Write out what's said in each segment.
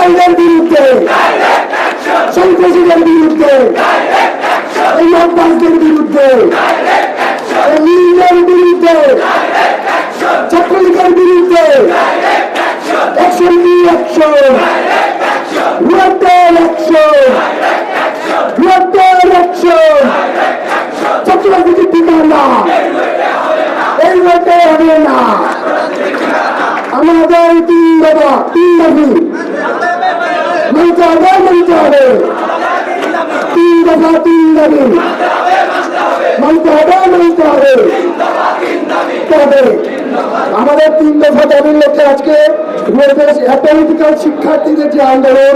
দালালদের বিরুদ্ধে, সন্ত্রাসীদের বিরুদ্ধে, এই অভ্যাসদের বিরুদ্ধে, এই লীগের বিরুদ্ধে, ছাত্রলীগের বিরুদ্ধে অ্যাকশন কি অ্যাকশন, বৃহত্তর অ্যাকশন, বৃহত্তর অ্যাকশন। ছাত্ররাজনীতি ঠিকানা না, এই হতে হবে না। আমাদের তিন দফা, তিন দাবি মানতে হবে, মানতে হবে। তিন দফা, তিন দাবি মানতে হবে, মানতে হবে। তবে আমাদের তিন দফা দাবির লক্ষ্যে আজকে পলিটিক্যাল শিক্ষার্থীদের যে আন্দোলন,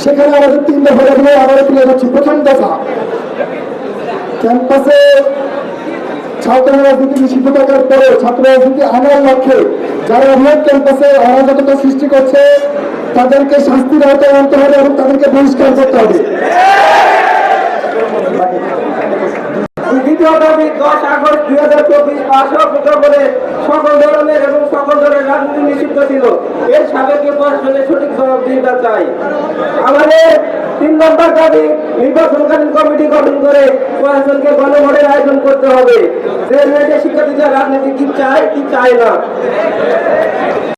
সেখানে আমাদের তিন দফা দাবি আবারও তুলে ধরছি। প্রথম দফা, ক্যাম্পাসে ছাত্র রাজনীতি নিষিদ্ধ থাকার পরে ছাত্র রাজনীতি আনার লক্ষ্যে যারা অভিযোগ ক্যাম্পাসে অরাজকতা সৃষ্টি করছে তাদেরকে শাস্তির আওতায় আনতে হবে এবং তাদেরকে বহিষ্কার করতে হবে। দ্বিতীয় দাবি 10 আগস্ট 2024 পাশা প্রকল্পে সকল ধরনের এবং সকল ধরনের রাজনীতি নিষিদ্ধ ছিল। এর সাবেকে প্রশাসনের সঠিক জবাবদিহিতা চাই। আমাদের 3 নম্বর দাবি, নির্বাচনকালীন কমিটি গঠন করে প্রশাসনকে গণভোটের আয়োজন করতে হবে। শিক্ষার্থীদের রাজনীতি কি চায় কি চায় না।